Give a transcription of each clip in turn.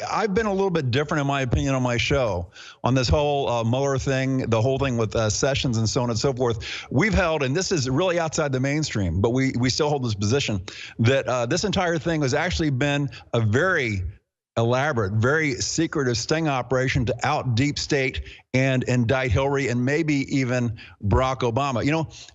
I've been a little bit different, in my opinion, on my show on this whole Mueller thing, the whole thing with Sessions and so on and so forth. We've held, and this is really outside the mainstream, but we still hold this position, that this entire thing has actually been a very elaborate, very secretive sting operation to out deep state and indict Hillary and maybe even Barack Obama.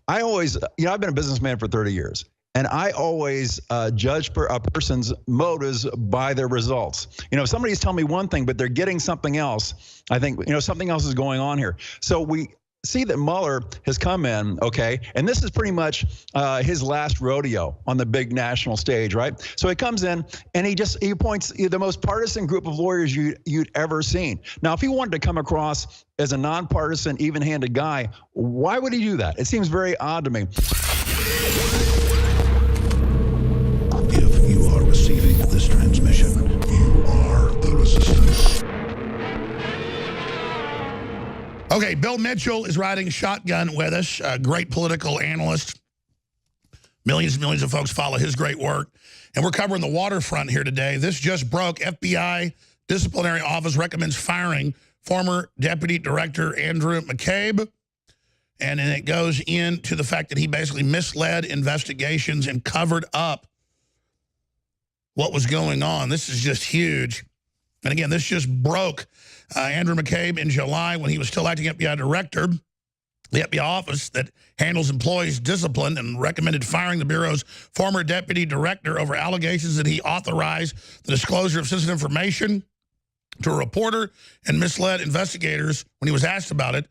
I've been a businessman for 30 years. And I always judge a person's motives by their results. If somebody's telling me one thing, but they're getting something else, I think, something else is going on here. So we see that Mueller has come in, okay, and this is pretty much his last rodeo on the big national stage, right? So he comes in and he appoints the most partisan group of lawyers you'd ever seen. Now, if he wanted to come across as a nonpartisan, even-handed guy, why would he do that? It seems very odd to me. If you are receiving this transmission, you are the resistance. Okay, Bill Mitchell is riding shotgun with us, a great political analyst. Millions and millions of folks follow his great work. And we're covering the waterfront here today. This just broke. FBI Disciplinary Office recommends firing former Deputy Director Andrew McCabe. And then it goes into the fact that he basically misled investigations and covered up what was going on. This is just huge. And again, this just broke. Andrew McCabe in July, when he was still acting FBI director, the FBI office that handles employees' discipline and recommended firing the Bureau's former deputy director over allegations that he authorized the disclosure of sensitive information to a reporter and misled investigators when he was asked about it,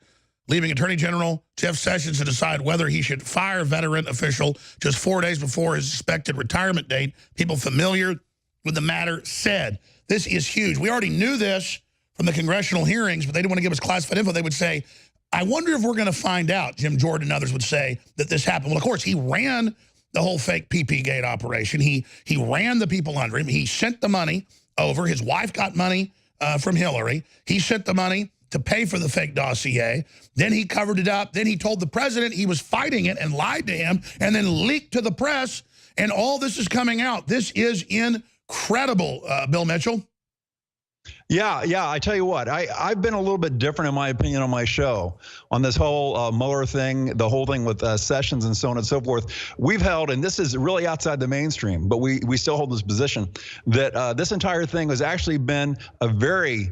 leaving Attorney General Jeff Sessions to decide whether he should fire a veteran official just 4 days before his expected retirement date. People familiar with the matter said, this is huge. We already knew this from the congressional hearings, but they didn't want to give us classified info. They would say, I wonder if we're going to find out, Jim Jordan and others would say, that this happened. Well, of course, he ran the whole fake PP Gate operation. He ran the people under him. He sent the money over. His wife got money from Hillary. He sent the money to pay for the fake dossier. Then he covered it up. Then he told the president he was fighting it and lied to him and then leaked to the press. And all this is coming out. This is incredible, Bill Mitchell. Yeah, I tell you what, I've been a little bit different, in my opinion, on my show on this whole Mueller thing, the whole thing with Sessions and so on and so forth. We've held, and this is really outside the mainstream, but we still hold this position, that this entire thing has actually been a very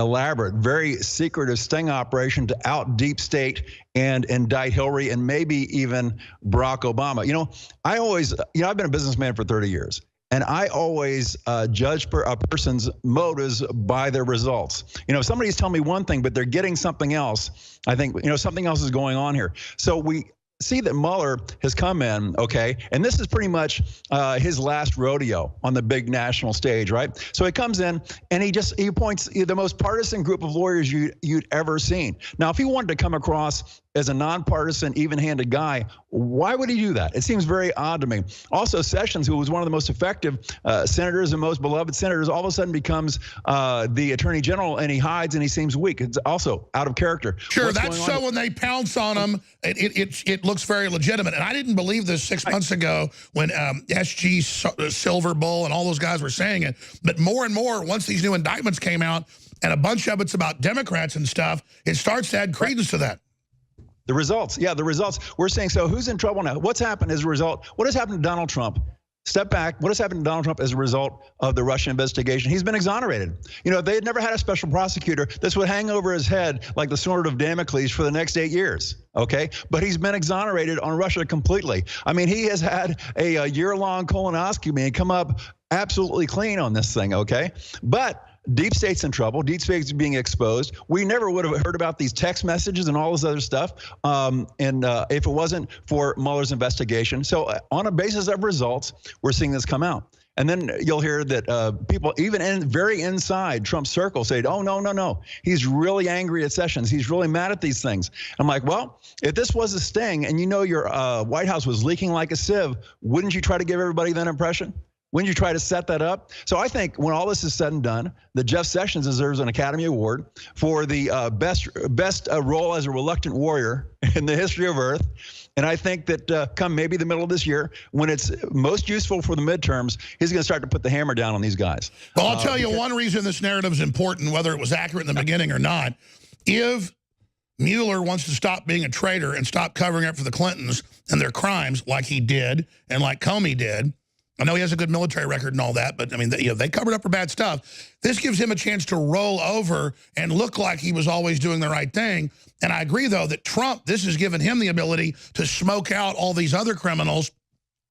elaborate, very secretive sting operation to out deep state and indict Hillary and maybe even Barack Obama. I've been a businessman for 30 years. And I always judge a person's motives by their results. If somebody's telling me one thing, but they're getting something else, I think, something else is going on here. So we see that Mueller has come in, okay, and this is pretty much his last rodeo on the big national stage, right? So he comes in and he appoints the most partisan group of lawyers you'd ever seen. Now, if he wanted to come across as a nonpartisan, even-handed guy, why would he do that? It seems very odd to me. Also, Sessions, who was one of the most effective senators and most beloved senators, all of a sudden becomes the attorney general, and he hides and he seems weak. It's also out of character. Sure, that's so when they pounce on him, it looks very legitimate. And I didn't believe this 6 months ago when SG Silver Bull and all those guys were saying it. But more and more, once these new indictments came out, and a bunch of it's about Democrats and stuff, it starts to add credence to that. The results, yeah, the results. We're saying, so who's in trouble now? What's happened as a result? What has happened to Donald Trump? Step back. What has happened to Donald Trump as a result of the Russia investigation? He's been exonerated. If they had never had a special prosecutor, this would hang over his head like the sword of Damocles for the next 8 years, okay? But he's been exonerated on Russia completely. I mean, he has had a year-long colonoscopy and come up absolutely clean on this thing, okay? But deep state's in trouble. Deep state's being exposed. We never would have heard about these text messages and all this other stuff if it wasn't for Mueller's investigation. So on a basis of results, we're seeing this come out. And then you'll hear that people, even very inside Trump's circle, say, oh, no. He's really angry at Sessions. He's really mad at these things. I'm like, well, if this was a sting and your White House was leaking like a sieve, wouldn't you try to give everybody that impression? when you try to set that up. So I think when all this is said and done, that Jeff Sessions deserves an Academy Award for the best role as a reluctant warrior in the history of Earth. And I think that come maybe the middle of this year, when it's most useful for the midterms, he's going to start to put the hammer down on these guys. Well, I'll tell you one reason this narrative is important, whether it was accurate in the beginning or not. If Mueller wants to stop being a traitor and stop covering up for the Clintons and their crimes like he did and like Comey did, I know he has a good military record and all that, but I mean, they covered up for bad stuff. This gives him a chance to roll over and look like he was always doing the right thing. And I agree, though, that Trump, this has given him the ability to smoke out all these other criminals.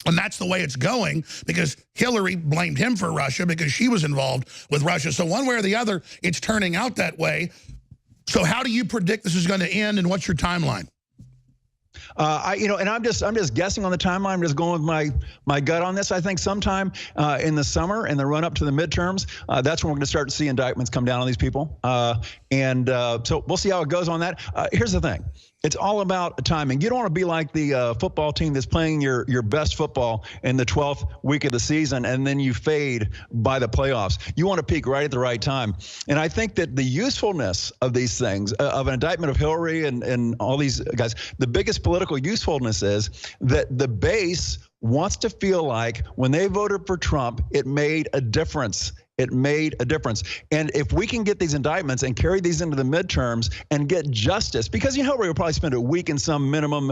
And that's the way it's going, because Hillary blamed him for Russia because she was involved with Russia. So one way or the other, it's turning out that way. So how do you predict this is going to end, and what's your timeline? And I'm just guessing on the timeline. I'm just going with my gut on this. I think sometime in the summer, in the run up to the midterms, that's when we're going to start to see indictments come down on these people. So we'll see how it goes on that. Here's the thing. It's all about timing. You don't want to be like the football team that's playing your best football in the 12th week of the season, and then you fade by the playoffs. You want to peak right at the right time. And I think that the usefulness of these things, of an indictment of Hillary and all these guys, the biggest political usefulness is that the base wants to feel like when they voted for Trump, it made a difference. It made a difference. And if we can get these indictments and carry these into the midterms and get justice, because Hillary will probably spend a week in some minimum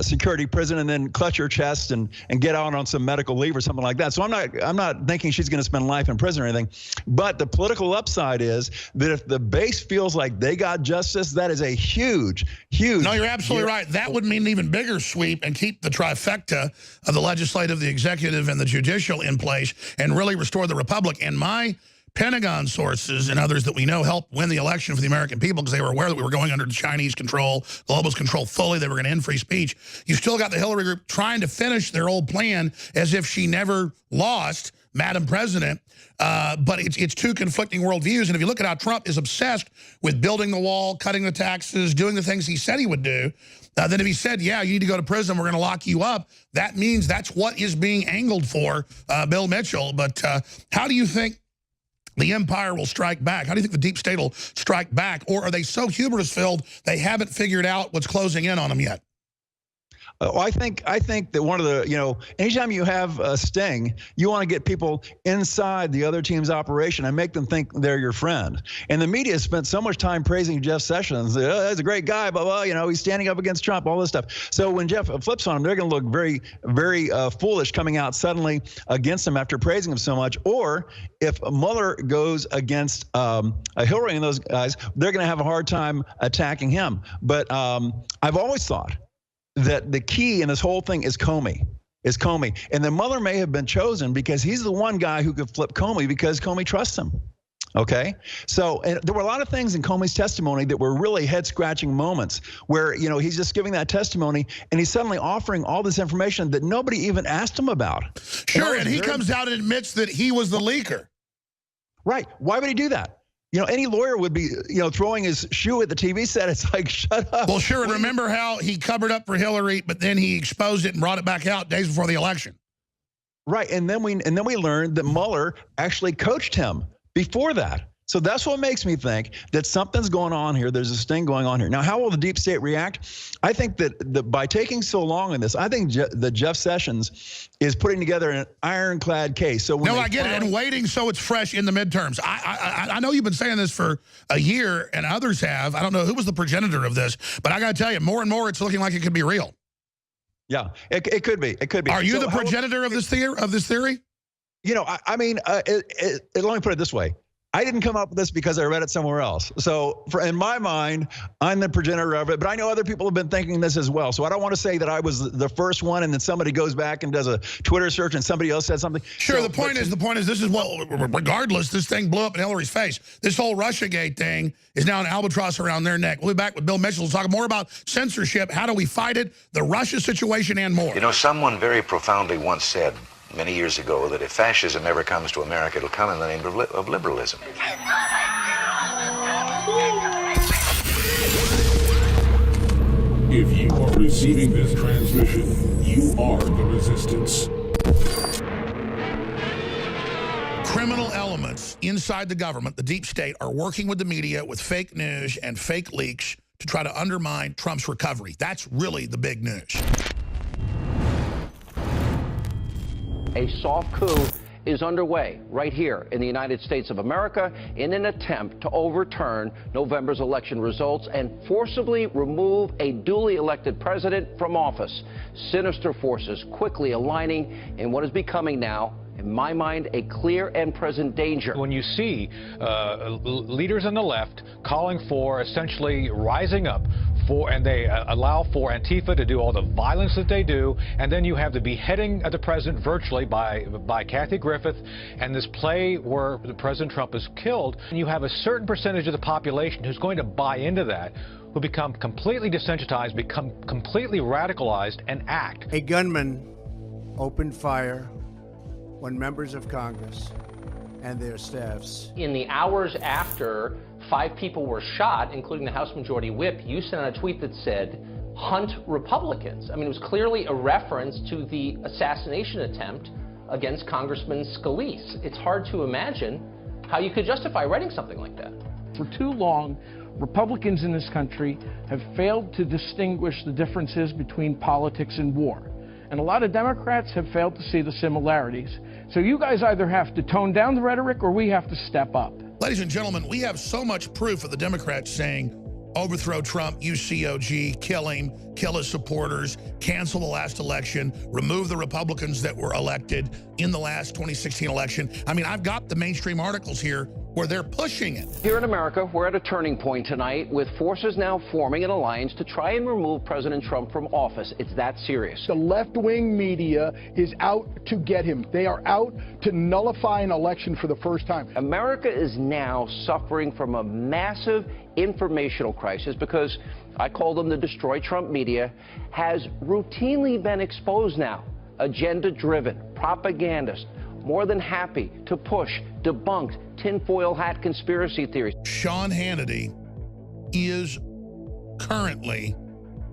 security prison and then clutch her chest and get out on some medical leave or something like that. So I'm not thinking she's going to spend life in prison or anything. But the political upside is that if the base feels like they got justice, that is a huge. No, you're absolutely right. That would mean an even bigger sweep and keep the trifecta of the legislative, the executive, and the judicial in place and really restore the republic. And my Pentagon sources and others that we know helped win the election for the American people because they were aware that we were going under Chinese control, globalist control fully. They were going to end free speech. You still got the Hillary group trying to finish their old plan as if she never lost, Madam President. But it's two conflicting worldviews. And if you look at how Trump is obsessed with building the wall, cutting the taxes, doing the things he said he would do, then if he said, yeah, you need to go to prison, we're going to lock you up, that means that's what is being angled for, Bill Mitchell. But how do you think the empire will strike back? How do you think the deep state will strike back? Or are they so hubris-filled they haven't figured out what's closing in on them yet? I think that one of the, anytime you have a sting, you want to get people inside the other team's operation and make them think they're your friend. And the media spent so much time praising Jeff Sessions. He's a great guy, blah, he's standing up against Trump, all this stuff. So when Jeff flips on him, they're going to look very, very foolish coming out suddenly against him after praising him so much. Or if Mueller goes against Hillary and those guys, they're going to have a hard time attacking him. But I've always thought that the key in this whole thing is Comey. And then Mueller may have been chosen because he's the one guy who could flip Comey because Comey trusts him. Okay? So there were a lot of things in Comey's testimony that were really head-scratching moments where, he's just giving that testimony and he's suddenly offering all this information that nobody even asked him about. Sure, and he comes out and admits that he was the leaker. Right. Why would he do that? Any lawyer would be, throwing his shoe at the TV set. It's like, shut up. Well, sure. And remember how he covered up for Hillary, but then he exposed it and brought it back out days before the election. Right. And then we learned that Mueller actually coached him before that. So that's what makes me think that something's going on here. There's a sting going on here. Now, how will the deep state react? I think that by taking so long in this, I think that Jeff Sessions is putting together an ironclad case. So when I get it, and waiting so it's fresh in the midterms. I know you've been saying this for a year, and others have. I don't know who was the progenitor of this, but I got to tell you, more and more, it's looking like it could be real. Yeah, it could be. It could be. Are you the progenitor of this theory? Let me put it this way. I didn't come up with this because I read it somewhere else. So in my mind, I'm the progenitor of it, but I know other people have been thinking this as well. So I don't want to say that I was the first one and then somebody goes back and does a Twitter search and somebody else said something. Sure, the point is this is what, regardless, this thing blew up in Hillary's face. This whole Russiagate thing is now an albatross around their neck. We'll be back with Bill Mitchell to talk more about censorship, how do we fight it, the Russia situation, and more. Someone very profoundly once said many years ago that if fascism ever comes to America, it'll come in the name of liberalism. If you are receiving this transmission, you are the resistance. criminal elements inside the government, the deep state, are working with the media with fake news and fake leaks to try to undermine Trump's recovery. That's really the big news. A soft coup is underway right here in the United States of America in an attempt to overturn November's election results and forcibly remove a duly elected president from office. Sinister forces quickly aligning in what is becoming now, in my mind, a clear and present danger. When you see leaders on the left calling for essentially rising up and they allow for Antifa to do all the violence that they do, and then you have the beheading of the president virtually by Kathy Griffith, and this play where the President Trump is killed, and you have a certain percentage of the population who's going to buy into that, who become completely desensitized, become completely radicalized, and act. A gunman opened fire on members of Congress and their staffs. In the hours after 5 people were shot, including the House Majority Whip, you sent out a tweet that said, "Hunt Republicans." I mean, it was clearly a reference to the assassination attempt against Congressman Scalise. It's hard to imagine how you could justify writing something like that. For too long, Republicans in this country have failed to distinguish the differences between politics and war. And a lot of Democrats have failed to see the similarities. So you guys either have to tone down the rhetoric or we have to step up. Ladies and gentlemen, we have so much proof of the Democrats saying, overthrow Trump, use COG, kill him, kill his supporters, cancel the last election, remove the Republicans that were elected in the last 2016 election. I mean, I've got the mainstream articles here where they're pushing it. Here in America, we're at a turning point tonight with forces now forming an alliance to try and remove President Trump from office. It's that serious. The left-wing media is out to get him. They are out to nullify an election for the first time. America is now suffering from a massive informational crisis because I call them the Destroy Trump media has routinely been exposed now. Agenda-driven, propagandists, more than happy to push debunked tinfoil hat conspiracy theories. Sean Hannity is currently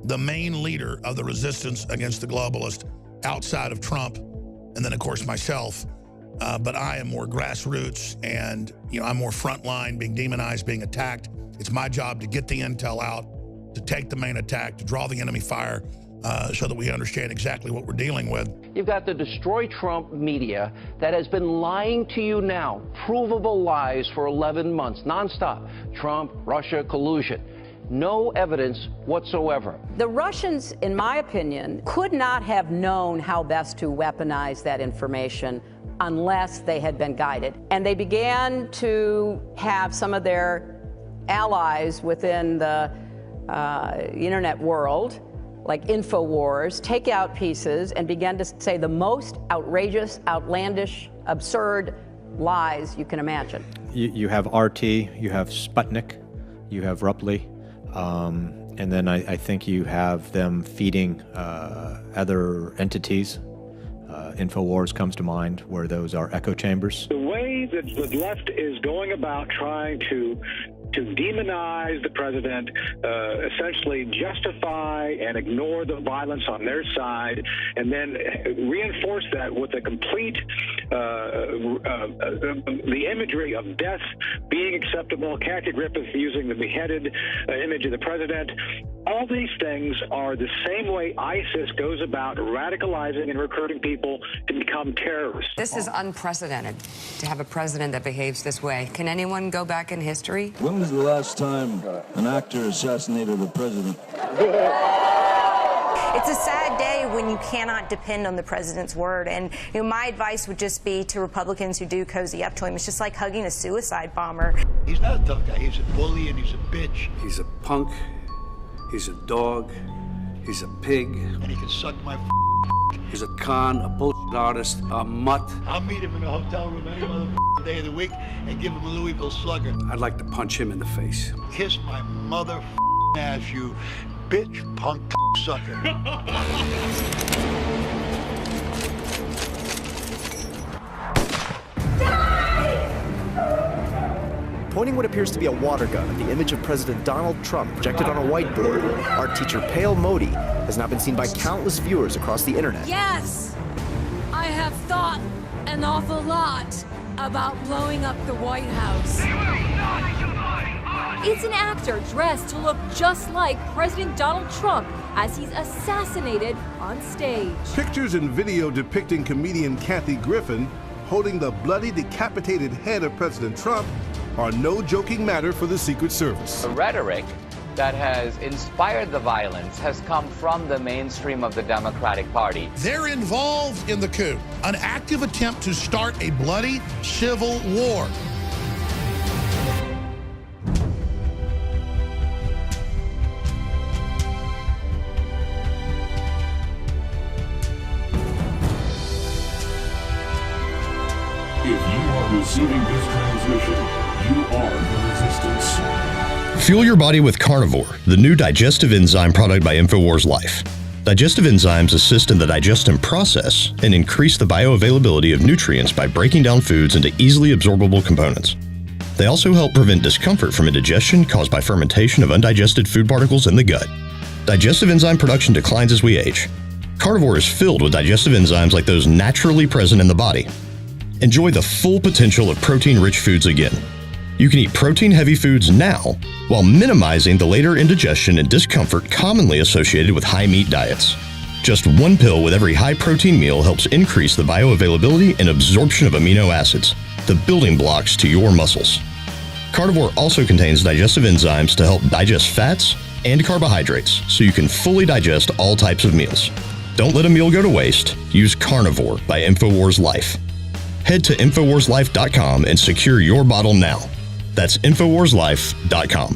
the main leader of the resistance against the globalist outside of Trump, and then, of course, myself. But I am more grassroots, and I'm more frontline, being demonized, being attacked. It's my job to get the intel out, to take the main attack, to draw the enemy fire, so that we understand exactly what we're dealing with. You've got the Destroy Trump media that has been lying to you now, provable lies for 11 months, nonstop. Trump, Russia, collusion. No evidence whatsoever. The Russians, in my opinion, could not have known how best to weaponize that information unless they had been guided. And they began to have some of their allies within the internet world, like InfoWars, take out pieces and begin to say the most outrageous, outlandish, absurd lies you can imagine. You have RT, you have Sputnik, you have Rupley, and then I think you have them feeding other entities. InfoWars comes to mind, where those are echo chambers. The way that the left is going about trying to demonize the president, essentially justify and ignore the violence on their side, and then reinforce that with a complete, the imagery of death being acceptable, Kathy Griffith using the beheaded image of the president. All these things are the same way ISIS goes about radicalizing and recruiting people to become terrorists. This is unprecedented to have a president that behaves this way. Can anyone go back in history? When was the last time an actor assassinated a president? It's a sad day when you cannot depend on the president's word. And my advice would just be to Republicans who do cozy up to him, it's just like hugging a suicide bomber. He's not a tough guy. He's a bully and he's a bitch. He's a punk. He's a dog. He's a pig. And he can suck my He's a con, a bullshit artist, a mutt. I'll meet him in a hotel room any day of the week and give him a Louisville Slugger. I'd like to punch him in the face. Kiss my mother ass, you bitch punk sucker. Pointing what appears to be a water gun at the image of President Donald Trump projected on a whiteboard, art teacher Pale Modi has now been seen by countless viewers across the internet. Yes, I have thought an awful lot about blowing up the White House. It's an actor dressed to look just like President Donald Trump as he's assassinated on stage. Pictures and video depicting comedian Kathy Griffin holding the bloody, decapitated head of President Trump are no joking matter for the Secret Service. The rhetoric that has inspired the violence has come from the mainstream of the Democratic Party. They're involved in the coup, an active attempt to start a bloody civil war. If you are receiving this transmission, you are the resistance. Fuel your body with Carnivore, the new digestive enzyme product by InfoWars Life. Digestive enzymes assist in the digestion process and increase the bioavailability of nutrients by breaking down foods into easily absorbable components. They also help prevent discomfort from indigestion caused by fermentation of undigested food particles in the gut. Digestive enzyme production declines as we age. Carnivore is filled with digestive enzymes like those naturally present in the body. Enjoy the full potential of protein-rich foods again. You can eat protein-heavy foods now while minimizing the later indigestion and discomfort commonly associated with high-meat diets. Just one pill with every high-protein meal helps increase the bioavailability and absorption of amino acids, the building blocks to your muscles. Carnivore also contains digestive enzymes to help digest fats and carbohydrates so you can fully digest all types of meals. Don't let a meal go to waste. Use Carnivore by InfoWars Life. Head to InfoWarsLife.com and secure your bottle now. That's InfoWarsLife.com.